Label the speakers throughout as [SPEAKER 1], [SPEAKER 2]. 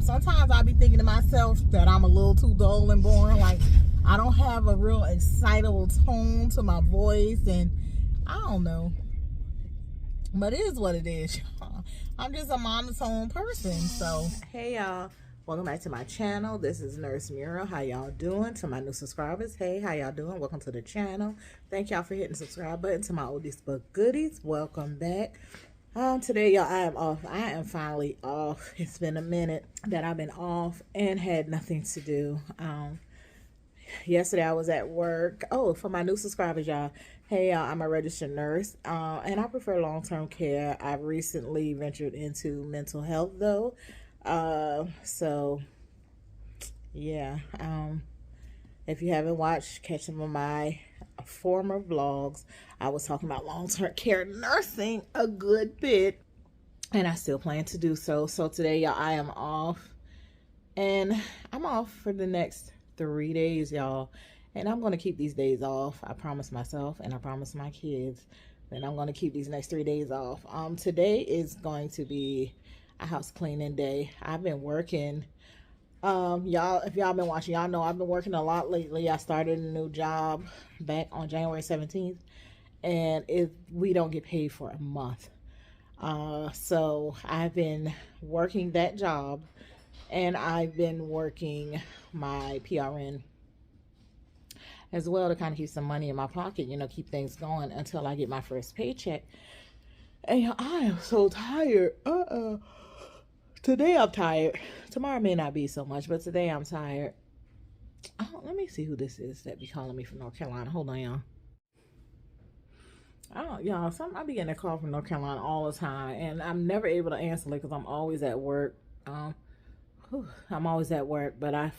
[SPEAKER 1] sometimes I be thinking to myself that I'm a little too dull and boring. Like, I don't have a real excitable tone to my voice, and I don't know. But it is what it is, y'all. I'm just a monotone person. So, hey, y'all. Welcome back to my channel. This is Nurse Muriel. How y'all doing? To my new subscribers, hey, how y'all doing? Welcome to the channel. Thank y'all for hitting the subscribe button. To my oldies but goodies, welcome back. Today, y'all, I am off. I am finally off. It's been a minute that I've been off and had nothing to do. Yesterday I was at work. Oh, for my new subscribers, y'all, hey, I'm a registered nurse, and I prefer long-term care. I've recently ventured into mental health, though. So yeah, if you haven't watched, catch some of my former vlogs. I was talking about long-term care nursing a good bit, and I still plan to do so. So today, y'all, I am off, and I'm off for the next 3 days, y'all, and I'm going to keep these days off. I promise myself, and I promise my kids that I'm going to keep these next 3 days off. Today is going to be a house cleaning day. I've been working, y'all, if y'all been watching, y'all know I've been working a lot lately. I started a new job back on January 17th, and we don't get paid for a month. So I've been working that job, and I've been working my PRN as well to kind of keep some money in my pocket, you know, keep things going until I get my first paycheck. And I am so tired. Today I'm tired. Tomorrow may not be so much, but today I'm tired. Oh, let me see who this is that be calling me from North Carolina. Hold on, y'all. Y'all, I be getting a call from North Carolina all the time, and I'm never able to answer it because I'm always at work. I'm always at work, but I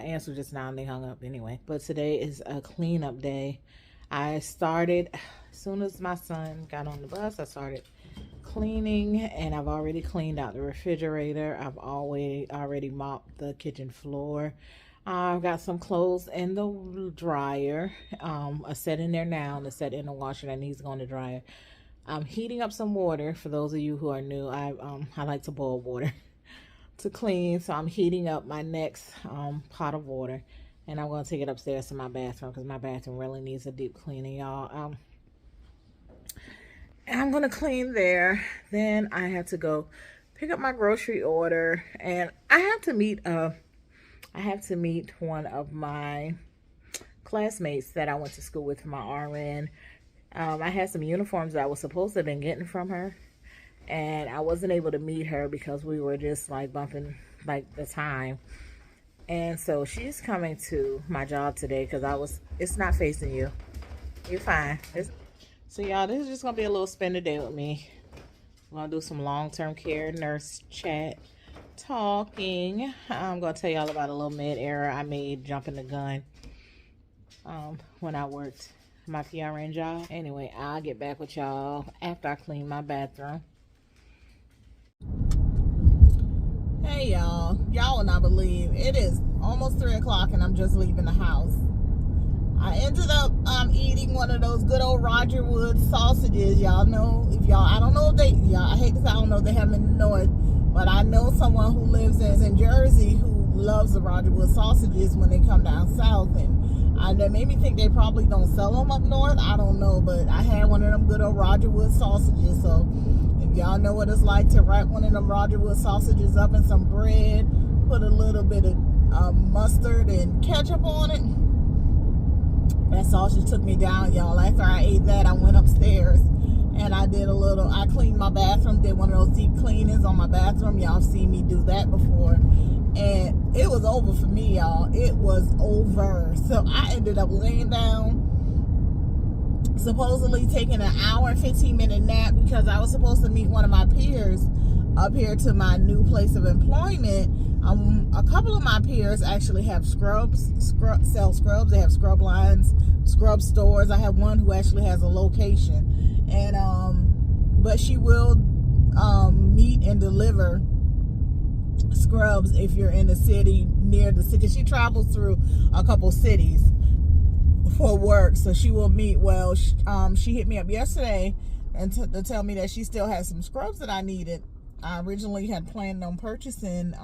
[SPEAKER 1] answered just now and they hung up anyway. But today is a cleanup day. I started, as soon as my son got on the bus, I started cleaning, and I've already cleaned out the refrigerator. I've already mopped the kitchen floor. I've got some clothes in the dryer, a set in there now, and a set in the washer that needs to go in the dryer. I'm heating up some water. For those of you who are new, I like to boil water to clean, so I'm heating up my next pot of water, and I'm going to take it upstairs to my bathroom because my bathroom really needs a deep cleaning, y'all. I'm going to clean there. Then I have to go pick up my grocery order, and I have to meet one of my classmates that I went to school with for my RN. I had some uniforms that I was supposed to have been getting from her, and I wasn't able to meet her because we were just like bumping like the time. And so she's coming to my job today because it's not facing you. You're fine. So y'all, this is just gonna be a little spend a day with me. I'm gonna do some long-term care nurse chat talking. I'm gonna tell y'all about a little mid error I made jumping the gun when I worked my PRN job. Anyway, I'll get back with y'all after I clean my bathroom. Hey y'all will not believe it is almost 3 o'clock and I'm just leaving the house. I ended up eating one of those good old Roger Wood sausages. Y'all know, I don't know if I hate to say I don't know if they have them in the north, but I know someone who lives in Jersey who loves the Roger Wood sausages when they come down south, and that made me think they probably don't sell them up north. I don't know, but I had one of them good old Roger Wood sausages. So if y'all know what it's like to wrap one of them Roger Wood sausages up in some bread, put a little bit of mustard and ketchup on it, that sausage took me down, y'all. After I ate that, I went upstairs and I cleaned my bathroom, did one of those deep cleanings on my bathroom. Y'all seen me do that before. And it was over for me, y'all. It was over. So I ended up laying down, supposedly taking an hour and 15-minute nap because I was supposed to meet one of my peers up here to my new place of employment. A couple of my peers actually have sell scrubs. They have scrub lines, scrub stores. I have one who actually has a location, and but she will meet and deliver scrubs if you're in the city, near the city. She travels through a couple cities for work, so she will meet. She hit me up yesterday and to tell me that she still has some scrubs that I needed, I originally had planned on purchasing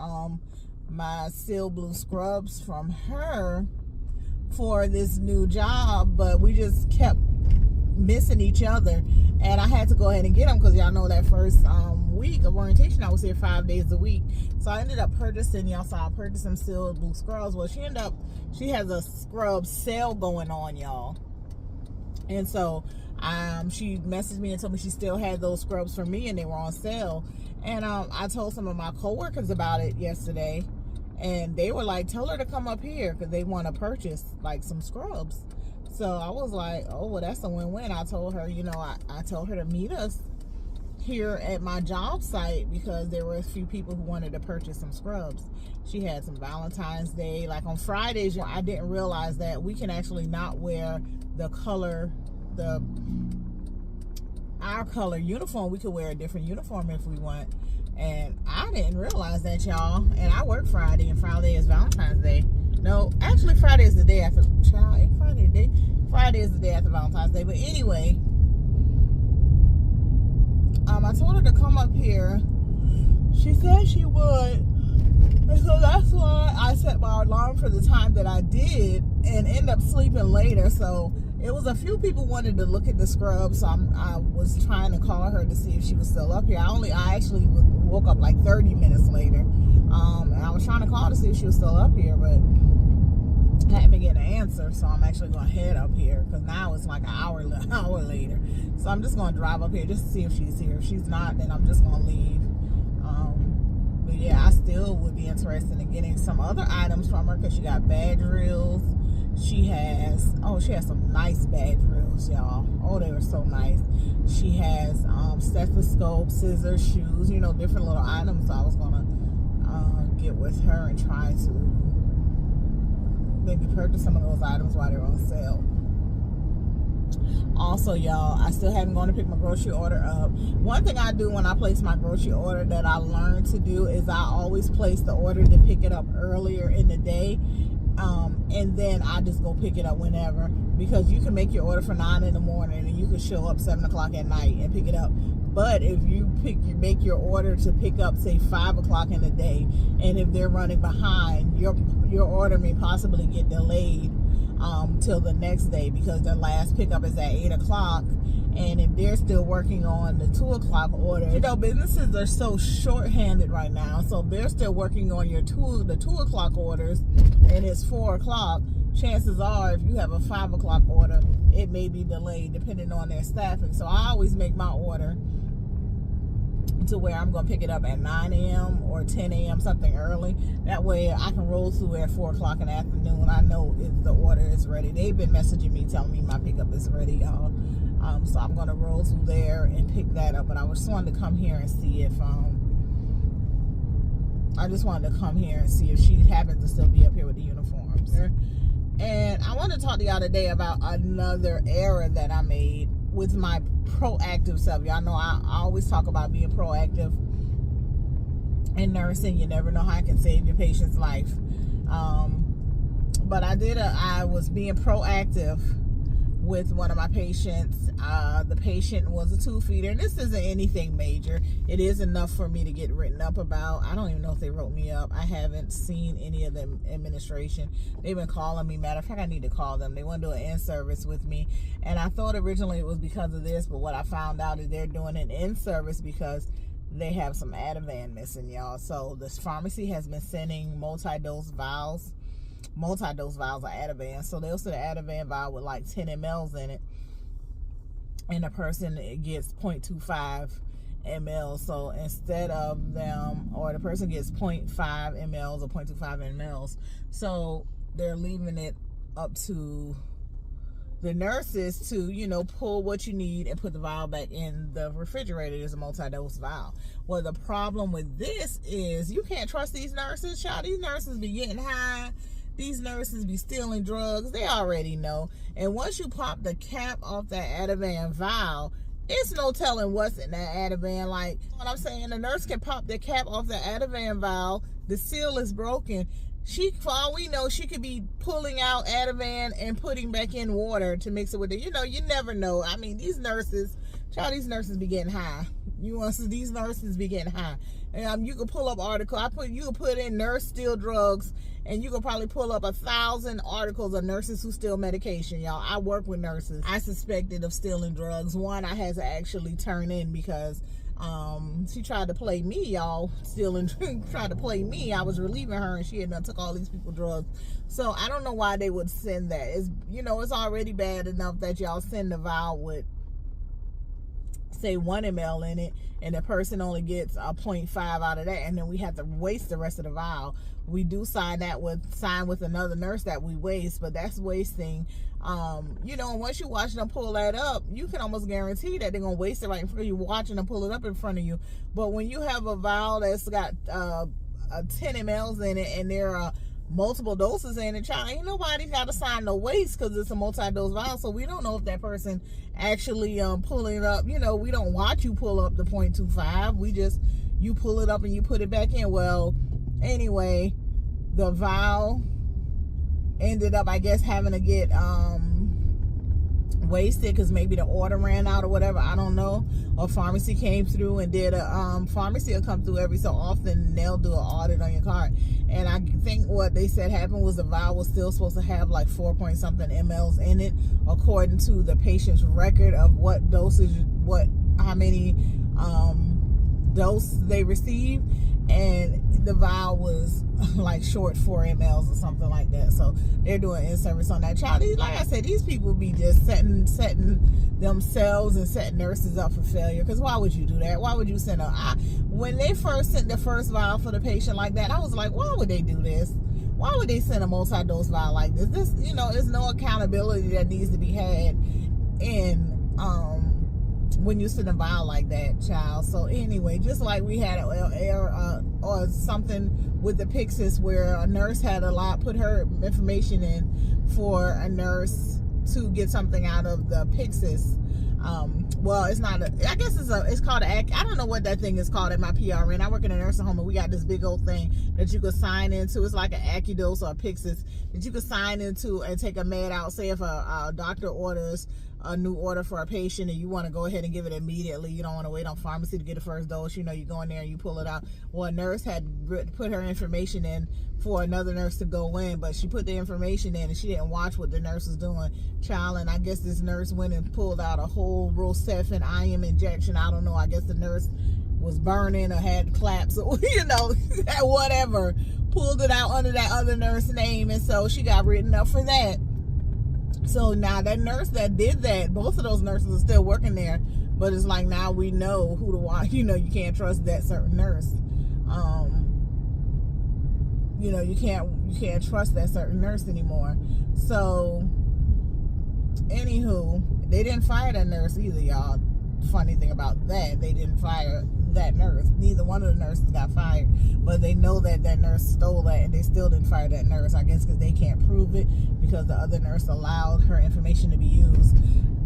[SPEAKER 1] my Seal Blue scrubs from her for this new job, but we just kept missing each other, and I had to go ahead and get them because y'all know that first week of orientation I was here 5 days a week. So I ended up purchasing, y'all saw I purchased some Seal Blue scrubs. Well, she has a scrub sale going on, y'all, and so she messaged me and told me she still had those scrubs for me and they were on sale. And I told some of my coworkers about it yesterday, and they were like, tell her to come up here because they want to purchase like some scrubs. So I was like, oh, well, that's a win-win. I told her, you know, I told her to meet us here at my job site because there were a few people who wanted to purchase some scrubs. She had some Valentine's Day. Like on Fridays, I didn't realize that we can actually not wear the color, our color uniform. We could wear a different uniform if we want. And I didn't realize that, y'all. And I work Friday, and Friday is Valentine's Day. No, actually Friday is the day after, child, ain't Friday the day? Friday is the day after Valentine's Day. But anyway, I told her to come up here. She said she would. And so that's why I set my alarm for the time that I did and end up sleeping later. So it was a few people wanted to look at the scrub, so I was trying to call her to see if she was still up here. I actually woke up like 30 minutes later, and I was trying to call to see if she was still up here, but I haven't been getting an answer. So I'm actually going to head up here because now it's like an hour later. So I'm just going to drive up here just to see if she's here. If she's not, then I'm just going to leave. But yeah, I still would be interested in getting some other items from her because she got badge reels. She has some nice badge reels, y'all. Oh, they were so nice. She has stethoscope, scissors, shoes, you know, different little items. So I was gonna get with her and try to maybe purchase some of those items while they're on sale. Also, y'all, I still haven't gone to pick my grocery order up. One thing I do when I place my grocery order that I learned to do is I always place the order to pick it up earlier in the day. And then I just go pick it up whenever, because you can make your order for 9 in the morning and you can show up 7 o'clock at night and pick it up. But if you make your order to pick up, say 5 o'clock in the day, and if they're running behind, your order may possibly get delayed till the next day because their last pickup is at 8 o'clock. And if they're still working on the 2 o'clock order, you know, businesses are so short-handed right now. So if they're still working on the 2 o'clock orders and it's 4 o'clock, chances are if you have a 5 o'clock order, it may be delayed depending on their staffing. So I always make my order to where I'm going to pick it up at 9 a.m. or 10 a.m., something early. That way I can roll through at 4 o'clock in the afternoon. I know if the order is ready. They've been messaging me telling me my pickup is ready, y'all. So I'm going to roll through there and pick that up. But I just wanted to come here and see if she happens to still be up here with the uniforms. And I want to talk to y'all today about another error that I made with my proactive self. Y'all know I always talk about being proactive in nursing. You never know how it can save your patient's life. But I was being proactive with one of my patients. The patient was a 2-feeder, and this isn't anything major. It is enough for me to get written up about. I don't even know if they wrote me up. I haven't seen any of them administration. They've been calling me. Matter of fact, I need to call them. They want to do an in-service with me, and I thought originally it was because of this, but what I found out is they're doing an in-service because they have some Ativan missing, y'all. So this pharmacy has been sending multi-dose vials of Ativan. So they'll send an Ativan vial with like 10 mLs in it, and the person gets 0.25 ml. So instead of them, or the person gets 0.5 mLs or 0.25 mLs. So they're leaving it up to the nurses to, you know, pull what you need and put the vial back in the refrigerator. There's a multi-dose vial. Well, the problem with this is you can't trust these nurses, child. These nurses be getting high. These nurses be stealing drugs. They already know. And once you pop the cap off that Ativan vial, it's no telling what's in that Ativan. Like, what I'm saying, the nurse can pop the cap off the Ativan vial. The seal is broken. For all we know, she could be pulling out Ativan and putting back in water to mix it with it. You know, you never know. I mean, these nurses Child, these nurses be getting high. You want to see these nurses be getting high. And you can pull up article. You can put in nurse steal drugs, and you can probably pull up 1,000 articles of nurses who steal medication, y'all. I work with nurses. I suspected of stealing drugs. One I had to actually turn in because she tried to play me, y'all. Tried to play me. I was relieving her, and she had done took all these people drugs. So I don't know why they would send that. It's, you know, it's already bad enough that y'all send a vial with, say, 1 ml in it, and the person only gets a 0.5 out of that, and then we have to waste the rest of the vial. We do sign with another nurse that we waste, but that's wasting. You know, once you watch them pull that up, you can almost guarantee that they're gonna waste it right in front of you, watching them pull it up in front of you. But when you have a vial that's got 10 mLs in it, and there are multiple doses in it, child, ain't nobody got to sign no waste because it's a multi-dose vial. So we don't know if that person actually pulling it up. You know, we don't watch you pull up the 0.25. We just, you pull it up and you put it back in. Well, anyway, the vial ended up, I guess, having to get wasted because maybe the order ran out or whatever. I don't know. Or pharmacy came through and did a pharmacy will come through every so often, and they'll do an audit on your card. And I think what they said happened was the vial was still supposed to have like 4 point something mLs in it, according to the patient's record of what dosage, how many doses they received, and the vial was like short 4 mLs or something like that. So they're doing in-service on that. Child, like I said, these people be just setting themselves and setting nurses up for failure. Because why would you do that? Why would you send when they first sent the first vial for the patient like that, I was like, why would they do this? Why would they send a multi-dose vial like this? This, you know, there's no accountability that needs to be had in when you send a vial like that, child. So anyway, just like we had or something with the Pyxis where a nurse had put her information in for a nurse to get something out of the Pyxis. Well, it's not I guess it's called I don't know what that thing is called at my PRN. I work in a nursing home, and we got this big old thing that you could sign into. It's like an Acudose or a Pyxis that you could sign into and take a med out. Say if a doctor orders a new order for a patient and you want to go ahead and give it immediately, you don't want to wait on pharmacy to get the first dose, you know, you go in there and you pull it out. Well, a nurse had put her information in for another nurse to go in, but she put the information in and she didn't watch what the nurse was doing, child. And I guess this nurse went and pulled out a whole Rocephin IM injection. I don't know, I guess the nurse was burning or had claps or, you know, whatever, pulled it out under that other nurse's name, and so she got written up for that. So now that nurse that did that, both of those nurses are still working there, but it's like now we know who to watch. You know, you can't trust that certain nurse. You know, you can't trust that certain nurse anymore. So anywho, they didn't fire that nurse either, y'all. Funny thing about that, they didn't fire that nurse. Neither one of the nurses got fired, but they know that that nurse stole that, and they still didn't fire that nurse, I guess because they can't prove it, because the other nurse allowed her information to be used.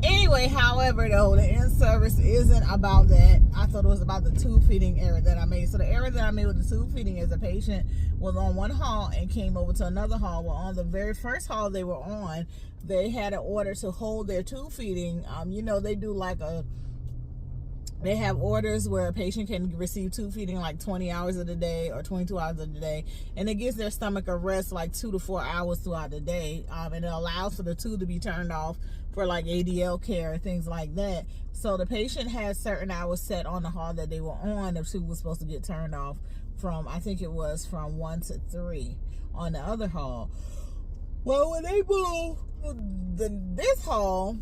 [SPEAKER 1] Anyway, however, though, the in-service isn't about that. I thought it was about the tube feeding error that I made. So the error that I made with the tube feeding is a patient was on one hall and came over to another hall. Well, on the very first hall they were on, they had an order to hold their tube feeding. You know, they do like they have orders where a patient can receive tube feeding like 20 hours of the day or 22 hours of the day, and it gives their stomach a rest like 2 to 4 hours throughout the day, and it allows for the tube to be turned off for like ADL care and things like that. So the patient has certain hours set on the hall that they were on. The tube was supposed to get turned off from, I think it was from 1 to 3 on the other hall. Well, when they moved this hall,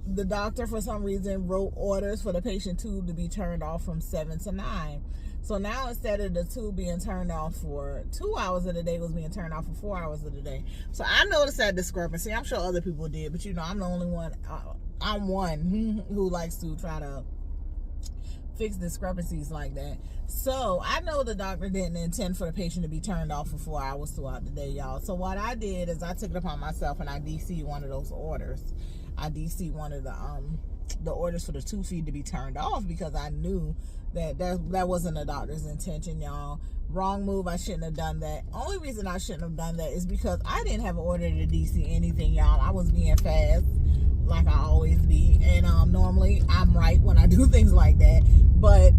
[SPEAKER 1] the doctor for some reason wrote orders for the patient tube to be turned off from 7 to 9. So now instead of the tube being turned off for 2 hours of the day, it was being turned off for 4 hours of the day. So I noticed that discrepancy. I'm sure other people did, but you know, I'm the only one. I'm one who likes to try to fix discrepancies like that. So I know the doctor didn't intend for the patient to be turned off for 4 hours throughout the day, y'all. So what I did is I took it upon myself and I DC'd one of those orders. I DC'd one of the orders for the tube feed to be turned off, because I knew that wasn't the doctor's intention, y'all. Wrong move. I shouldn't have done that. Only reason I shouldn't have done that is because I didn't have an order to DC anything, y'all. I was being fast like I always be. And normally I'm right when I do things like that. But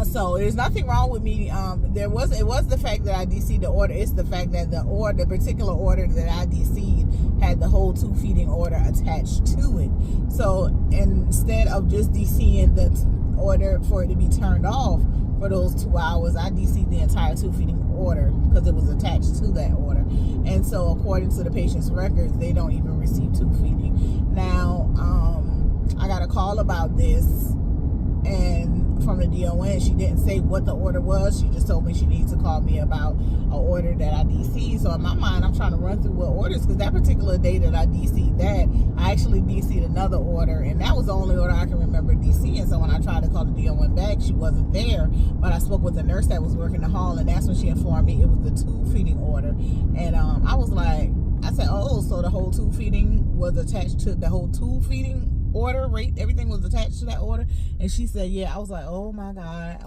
[SPEAKER 1] so there's nothing wrong with me. It was the fact that I DC'd the order. It's the fact that the particular order that I DC'd had the whole 2 feeding order attached to it. So instead of just DCing the order for it to be turned off for those 2 hours, I DC'd the entire 2 feeding order because it was attached to that order. And so according to the patient's records, they don't even receive 2 feeding. Now, I got a call about this, and from the DON, she didn't say what the order was. She just told me she needs to call me about an order that I DC'd. So in my mind, I'm trying to run through what orders, because that particular day that I DC'd that, I actually DC'd another order, and that was the only order I can remember DC'ing. So when I tried to call the DON back, she wasn't there, but I spoke with the nurse that was working the hall, and that's when she informed me it was the 2 feeding order. And I was like, I said, oh, so the whole 2 feeding was attached to the whole 2 feeding order rate, everything was attached to that order? And she said, yeah. I was like, oh my God,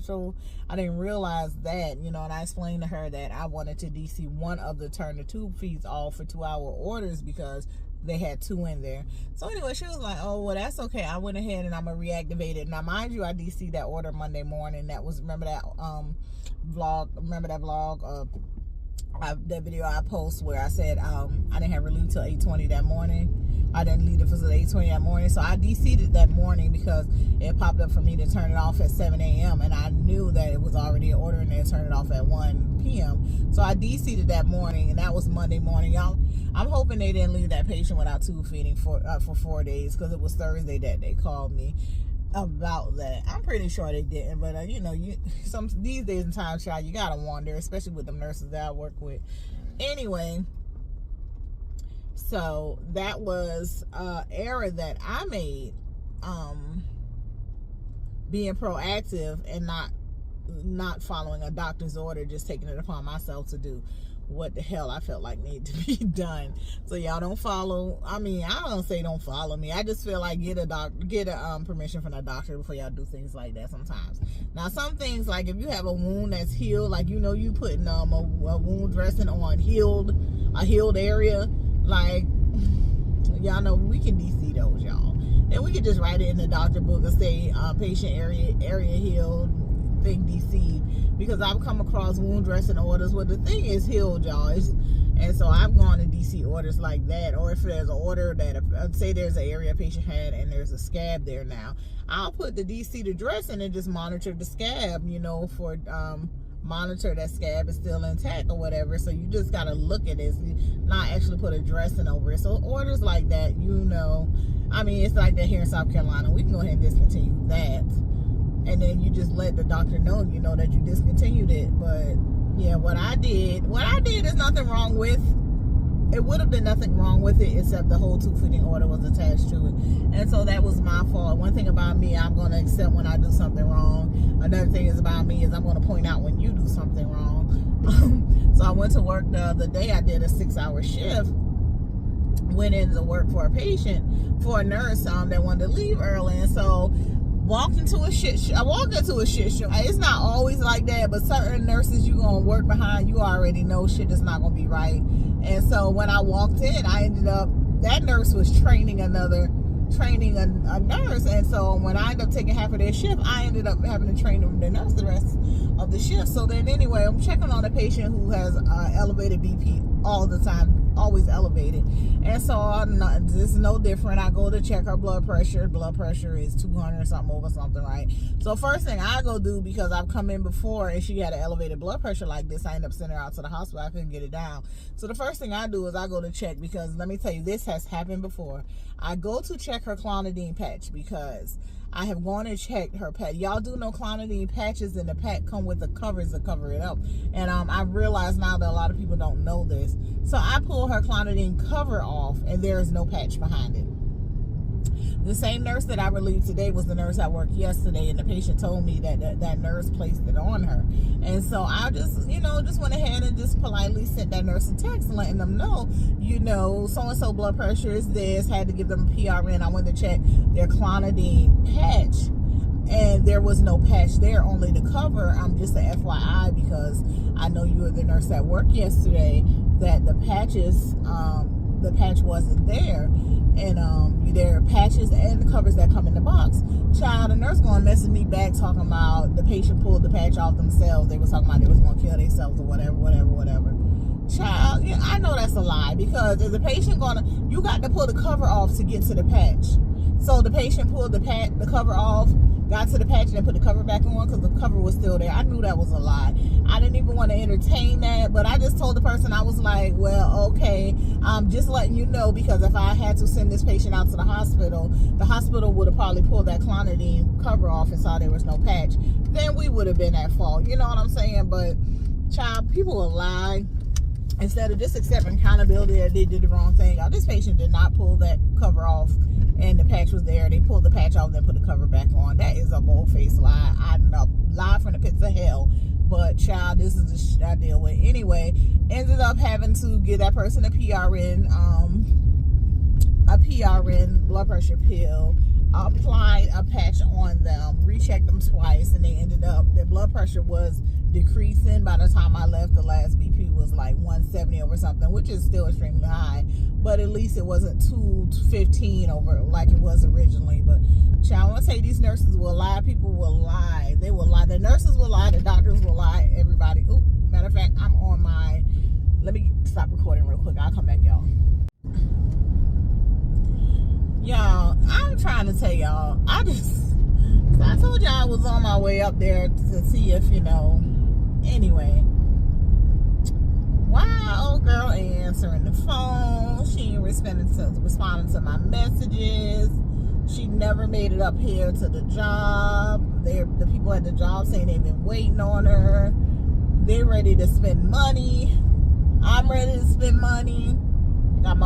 [SPEAKER 1] so I didn't realize that, and I explained to her that I wanted to DC one of the turn the tube feeds off for 2-hour orders because they had 2 in there. So anyway, she was like, oh, well, that's okay. I went ahead and I'm gonna reactivate it. Now mind you, I DC'd that order Monday morning. That was, remember that vlog, that video I post where I said I didn't have relief till 8:20 that morning. I didn't leave it for 8:20 that morning. So I DC'd it that morning because it popped up for me to turn it off at 7 a.m. and I knew that it was already an order and they turned it off at 1 p.m. So I DC'd it that morning, and that was Monday morning. Y'all, I'm hoping they didn't leave that patient without tube feeding for 4 days, because it was Thursday that they called me about that. I'm pretty sure they didn't, but these days and times, child, you gotta wonder, especially with the nurses that I work with. Anyway, so that was error that I made, being proactive and not following a doctor's order, just taking it upon myself to do what the hell I felt like needed to be done. So y'all don't follow. I mean, I don't say don't follow me. I just feel like get a permission from the doctor before y'all do things like that sometimes. Now, some things, like if you have a wound that's healed, like you putting a wound dressing on a healed area, like y'all know we can DC those, y'all. And we can just write it in the doctor book and say patient area healed, thing DC, because I've come across wound dressing orders where the thing is healed, y'all. And so I've gone to DC orders like that. Or if there's an order that, say there's an area a patient had and there's a scab there now, I'll put the DC to dressing and just monitor the scab, for monitor that scab is still intact or whatever. So you just gotta look at it, not actually put a dressing over it. So orders like that, I mean, it's like that here in South Carolina. We can go ahead and discontinue that, and then you just let the doctor know, that you discontinued it. But yeah, what I did is nothing wrong with. It would have been nothing wrong with it except the whole 2 feeding order was attached to it. And so that was my fault. One thing about me, I'm going to accept when I do something wrong. Another thing about me is I'm going to point out when you do something wrong. So I went to work the other day. I did a 6-hour shift. Went into work for a nurse that wanted to leave early. And so I walked into a shit show. It's not always like that, but certain nurses you gonna work behind, you already know shit is not gonna be right. And so when I walked in, I ended up, that nurse was training a nurse, and so when I ended up taking half of their shift, I ended up having to train the nurse the rest of the shift. So then anyway, I'm checking on a patient who has elevated BP all the time, always elevated, and so this is no different. I go to check her blood pressure. Blood pressure is 200 something over something, right? So first thing I go do, because I've come in before and she had an elevated blood pressure like this, I end up sending her out to the hospital. I couldn't get it down. So the first thing I do is I go to check, because let me tell you, this has happened before. I go to check her clonidine patch, because I have gone and checked her patch. Y'all do know clonidine patches in the pack come with the covers to cover it up. And I realize now that a lot of people don't know this. So I pull her clonidine cover off, and there is no patch behind it. The same nurse that I relieved today was the nurse I worked yesterday, and the patient told me that nurse placed it on her. And so I just went ahead and just politely sent that nurse a text letting them know, so-and-so blood pressure is this, had to give them a PRN. I went to check their clonidine patch, and there was no patch there, only the cover. Just a FYI, because I know you were the nurse that worked yesterday, that the patches, the patch wasn't there. And there are patches and the covers that come in the box. Child, the nurse going messing me back talking about the patient pulled the patch off themselves. They was talking about they was going to kill themselves or whatever. Child, yeah, I know that's a lie, because is the patient you got to pull the cover off to get to the patch. So the patient pulled the cover off, got to the patch, and then put the cover back on because the cover was still there. I knew that was a lie. I didn't even want to entertain that, but I just told the person, I was like, well, okay, I'm just letting you know, because if I had to send this patient out to the hospital would have probably pulled that clonidine cover off and saw there was no patch. Then we would have been at fault. You know what I'm saying? But, child, people will lie. Instead of just accepting accountability that they did the wrong thing. This patient did not pull that cover off and the patch was there. They pulled the patch off and then put the cover back on. That is a bold-faced lie. I know, lie from the pits of hell. But, child, this is the shit I deal with. Anyway, ended up having to give that person a PRN blood pressure pill, applied a patch on them, rechecked them twice, and they ended up, their blood pressure was decreasing. By the time I left, the last BP was like 170 over something, which is still extremely high, but at least it wasn't 215 over like it was originally. But child, I want to say these nurses will lie. People will lie. They will lie. The nurses will lie. The doctors will lie. Everybody. Ooh, matter of fact, I'm on my, let me stop recording real quick. I'll come back, y'all. Y'all, I'm trying to tell y'all, I told y'all I was on my way up there to see if, anyway, why old girl ain't answering the phone? She ain't responding to my messages. She never made it up here to the job. The people at the job saying they've been waiting on her. They're ready to spend money. I'm ready to spend money. Got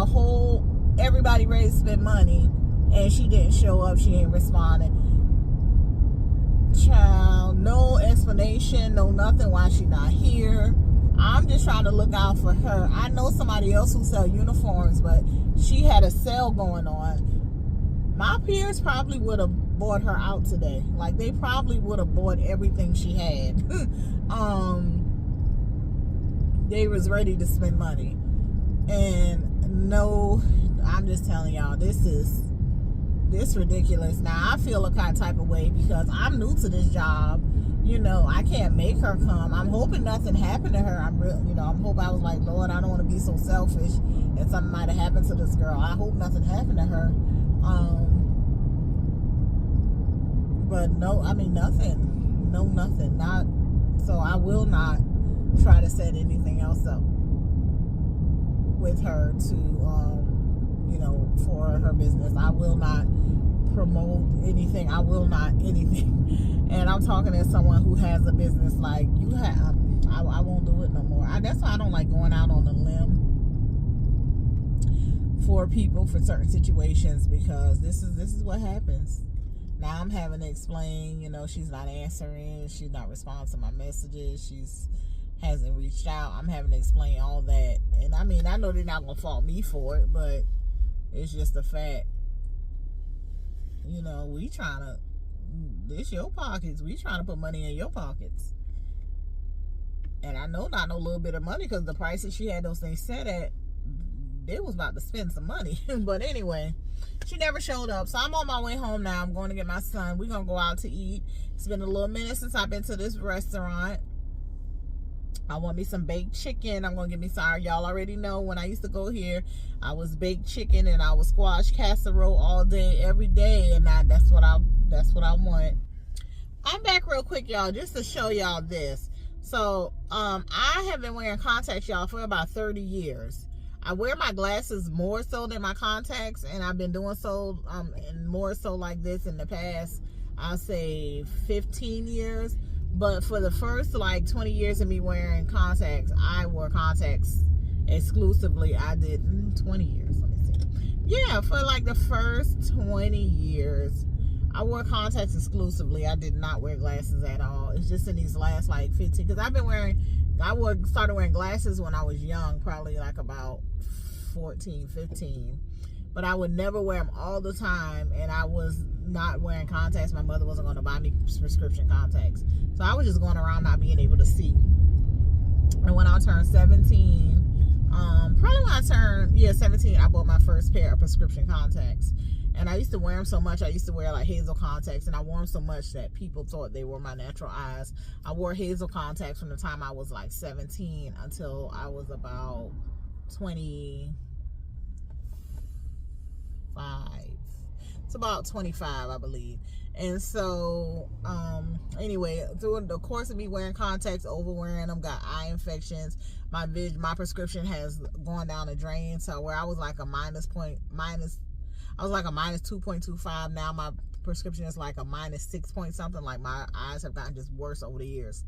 [SPEAKER 1] everybody ready to spend money, and she didn't show up. She ain't responding. Child, no explanation, no nothing why she not here. I'm just trying to look out for her. I know somebody else who sell uniforms, but she had a sale going on. My peers probably would have bought her out today. Like, they probably would have bought everything she had. They was ready to spend money. And no, I'm just telling y'all, this ridiculous. Now I feel a kind of type of way because I'm new to this job. I can't make her come. I'm hoping nothing happened to her. I'm hoping, I was like, Lord, I don't want to be so selfish and something might have happened to this girl. I hope nothing happened to her. But no, I mean, nothing. No, nothing. Not, so I will not try to set anything else up with her to, for her business. I will not promote anything. I will not anything. And I'm talking as someone who has a business like you have. I won't do it no more. That's why I don't like going out on a limb for people for certain situations, because this is what happens. Now I'm having to explain, she's not answering, she's not responding to my messages, hasn't reached out. I'm having to explain all that. And I mean, I know they're not gonna fault me for it, but it's just a fact. This your pockets. We trying to put money in your pockets. And I know not no little bit of money, because the prices she had those things set at, they was about to spend some money. But anyway, she never showed up. So I'm on my way home now. I'm going to get my son. We're going to go out to eat. It's been a little minute since I've been to this restaurant. I want me some baked chicken. I'm going to get me some. Y'all already know when I used to go here, I was baked chicken and I was squash casserole all day, every day. And that's what I want. I'm back real quick, y'all, just to show y'all this. So, I have been wearing contacts, y'all, for about 30 years. I wear my glasses more so than my contacts, and I've been doing so, and more so like this in the past, I'll say 15 years. But for the first, 20 years of me wearing contacts, I wore contacts exclusively. I did 20 years, let me see. Yeah, for the first 20 years, I wore contacts exclusively. I did not wear glasses at all. It's just in these last 15, because I've been started wearing glasses when I was young, probably about 14, 15. But I would never wear them all the time, and I was not wearing contacts. My mother wasn't going to buy me prescription contacts. So I was just going around not being able to see. And when I turned 17, Probably when I turned 17, I bought my first pair of prescription contacts. And I used to wear them so much. I used to wear like hazel contacts, and I wore them so much that people thought they were my natural eyes. I wore hazel contacts from the time I was like 17 until I was about 25. It's about 25, I believe. And so, anyway, through the course of me wearing contacts, over wearing them, got eye infections. My prescription has gone down the drain. So where I was like a minus 2.25. Now my prescription is like a minus 6 point something. Like my eyes have gotten just worse over the years.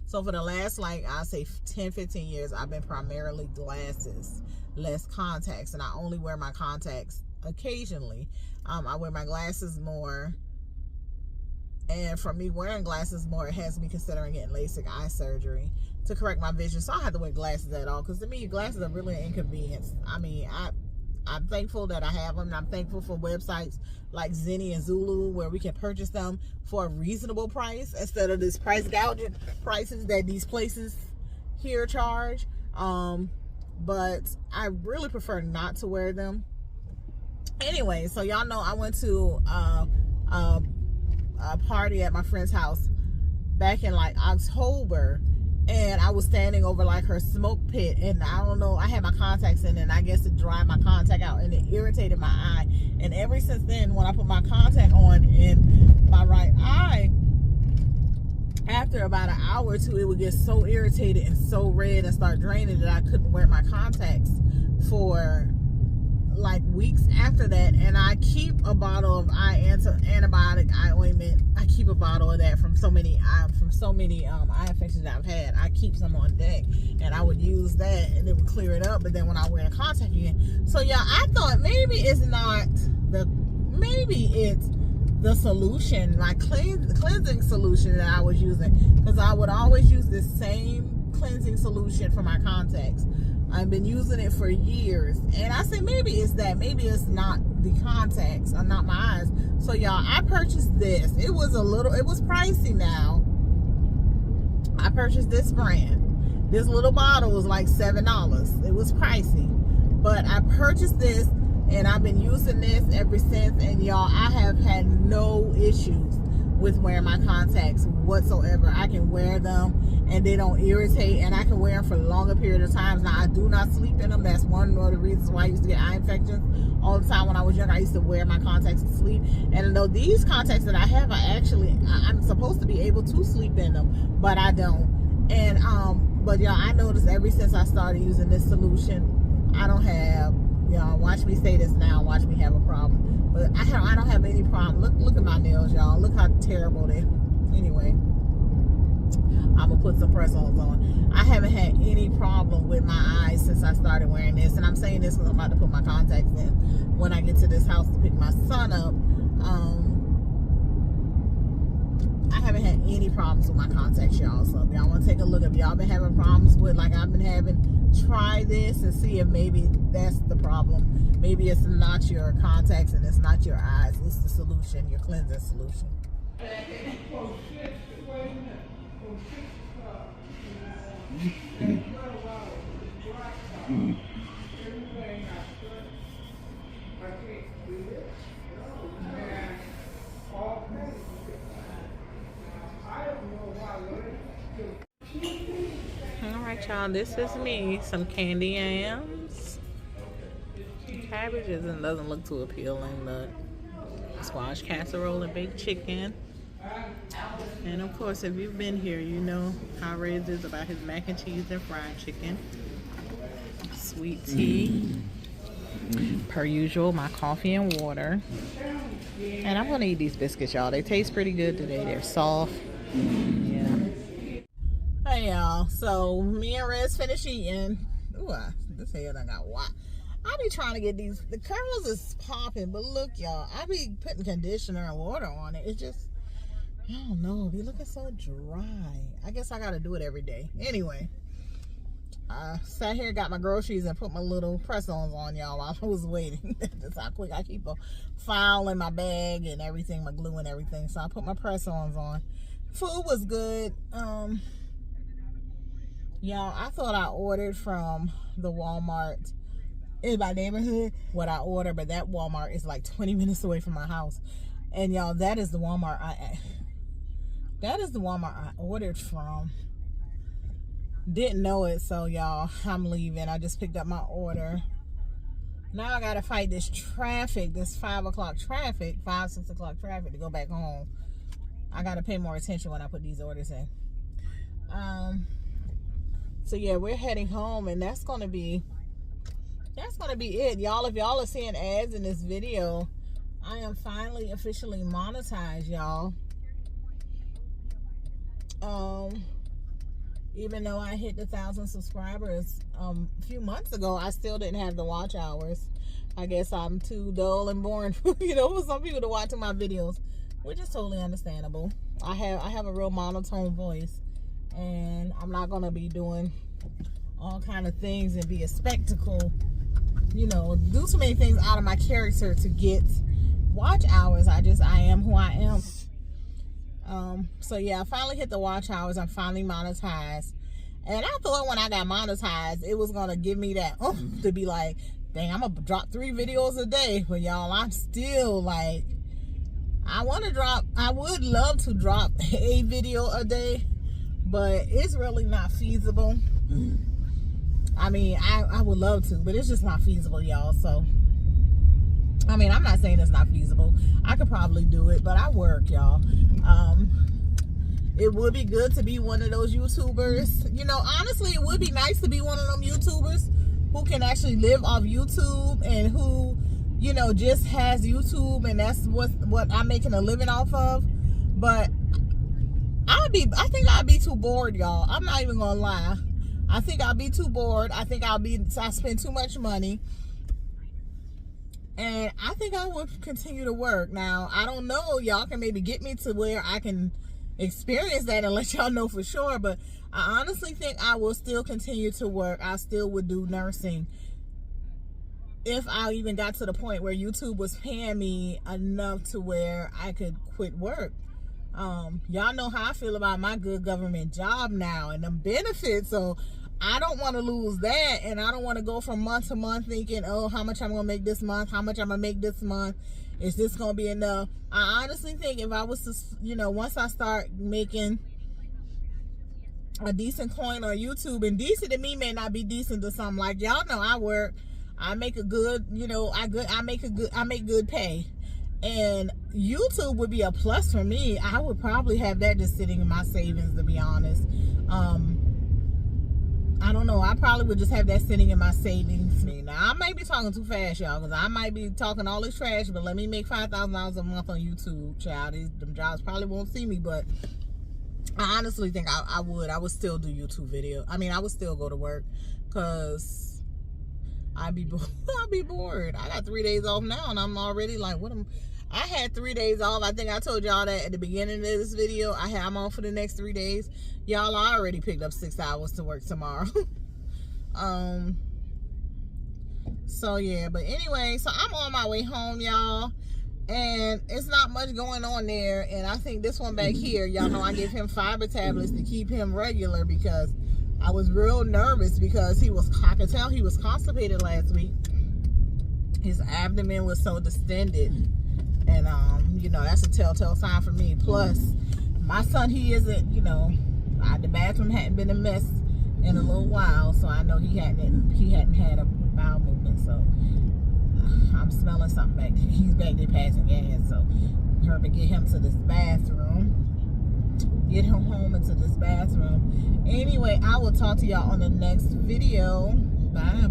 [SPEAKER 1] So for the last, like, I'll say 10, 15 years, I've been primarily glasses, less contacts. And I only wear my contacts occasionally. I wear my glasses more. And for me wearing glasses more, it has me considering getting LASIK eye surgery to correct my vision. So I don't have to wear glasses at all. Because to me, glasses are really an inconvenience. I mean, I'm thankful that I have them. And I'm thankful for websites like Zenni and Zulu where we can purchase them for a reasonable price instead of this price gouging prices that these places here charge. But I really prefer not to wear them. Anyway, so y'all know I went to a party at my friend's house back in like October. And I was standing over like her smoke pit, and I don't know, I had my contacts in, and I guess it dried my contact out, and it irritated my eye. And ever since then, when I put my contact on in my right eye, after about an hour or two, it would get so irritated and so red and start draining that I couldn't wear my contacts for like weeks after that. And I keep a bottle of antibiotic eye ointment. I keep a bottle of that from so many eye infections that I've had. I keep some on deck, and I would use that, and it would clear it up. But then when I wear the contact again, so yeah, I thought maybe it's the solution, my cleansing solution that I was using, because I would always use this same cleansing solution for my contacts. I've been using it for years, and I say maybe it's that. Maybe it's not the contacts, or not my eyes. So y'all, I purchased this. It was pricey now. I purchased this brand. This little bottle was like $7. It was pricey, but I purchased this, and I've been using this ever since. And y'all, I have had no issues with wearing my contacts whatsoever. I can wear them and they don't irritate, and I can wear them for a longer period of times. Now, I do not sleep in them. That's one of the reasons why I used to get eye infections all the time when I was younger. I used to wear my contacts to sleep, and though these contacts that I have, I'm supposed to be able to sleep in them, but I don't. And but y'all, I noticed ever since I started using this solution, I don't have, y'all, watch me say this now, watch me have a problem. But I don't have any problem. Look at my nails, y'all. Look how terrible they. Anyway, I'm gonna put some press-ons on. I haven't had any problem with my eyes since I started wearing this, and I'm saying this because I'm about to put my contacts in when I get to this house to pick my son up. I haven't had any problems with my contacts, y'all. So if y'all want to take a look, if y'all been having problems with, like I've been having, try this and see if maybe that's the problem. Maybe it's not your contacts and it's not your eyes. It's the solution, your cleansing solution. Alright, y'all, this is me. Some candy yams. Cabbages, and doesn't look too appealing. The squash casserole and baked chicken. And of course, if you've been here, you know how Rez is about his mac and cheese and fried chicken. Sweet tea. Per usual, my coffee and water. And I'm gonna eat these biscuits, y'all. They taste pretty good today. They're soft. Yeah. Hey, y'all. So me and Rez finished eating. Ooh, this hair done got wide. I be trying to get these. The curls is popping, but look, y'all. I be putting conditioner and water on it. It's just, I don't know. It be looking so dry. I guess I gotta do it every day. Anyway, I sat here, got my groceries, and put my little press-ons on, y'all, while I was waiting. That's how quick I keep a file in my bag and everything, my glue and everything. So I put my press-ons on. Food was good. Y'all, I thought I ordered from the Walmart in my neighborhood what I ordered, but that Walmart is like 20 minutes away from my house. And y'all, that is the Walmart I ordered from. Didn't know it, so y'all, I'm leaving. I just picked up my order. Now I gotta fight this traffic, this 5 o'clock traffic, 6 o'clock traffic to go back home. I gotta pay more attention when I put these orders in. So yeah, we're heading home, and that's gonna be it, y'all. If y'all are seeing ads in this video, I am finally officially monetized, y'all. Even though I hit the 1,000 subscribers a few months ago, I still didn't have the watch hours. I guess I'm too dull and boring, for some people to watch my videos, which is totally understandable. I have a real monotone voice, and I'm not gonna be doing all kind of things and be a spectacle, do so many things out of my character to get watch hours. I am who I am. So yeah, I finally hit the watch hours. I'm finally monetized, and I thought when I got monetized, it was gonna give me that to be like, dang, I'm gonna drop 3 videos a day. But y'all, I'm still like, I would love to drop a video a day, but it's really not feasible. I mean, I would love to, but it's just not feasible, y'all. So, I mean, I'm not saying it's not feasible. I could probably do it, but I work, y'all. It would be good to be one of those YouTubers. Honestly, it would be nice to be one of them YouTubers who can actually live off YouTube and who, just has YouTube and that's what I'm making a living off of. But I think I'd be too bored, y'all. I'm not even gonna lie. I think I'll be too bored. I spend too much money. And I think I will continue to work. Now, I don't know. Y'all can maybe get me to where I can experience that and let y'all know for sure. But I honestly think I will still continue to work. I still would do nursing if I even got to the point where YouTube was paying me enough to where I could quit work. Y'all know how I feel about my good government job now and them benefits. So I don't want to lose that, and I don't want to go from month to month thinking, oh, how much I'm going to make this month, how much I'm going to make this month, is this going to be enough? I honestly think if I was to, once I start making a decent coin on YouTube, and decent to me may not be decent to some, like y'all know I work, I make a good, I make good pay, and YouTube would be a plus for me. I would probably have that just sitting in my savings, to be honest. I don't know. I probably would just have that sitting in my savings. Now, I might be talking too fast, y'all, because I might be talking all this trash, but let me make $5,000 a month on YouTube, child. Them jobs probably won't see me, but I honestly think I would still do YouTube video. I mean, I would still go to work, because I'd be bored. I got 3 days off now, and I'm already like, I had 3 days off. I think I told y'all that at the beginning of this video. I'm on for the next 3 days. Y'all, I already picked up 6 hours to work tomorrow. So yeah, but anyway, so I'm on my way home, y'all, and it's not much going on there. And I think this one back here, y'all know I gave him fiber tablets to keep him regular, because I was real nervous, because I could tell he was constipated last week. His abdomen was so distended. And, that's a telltale sign for me. Plus, my son, he isn't, the bathroom hadn't been a mess in a little while. So I know he hadn't had a bowel movement. So I'm smelling something back there. He's back there passing gas. So hurry get him to this bathroom. Get him home into this bathroom. Anyway, I will talk to y'all on the next video. Bye.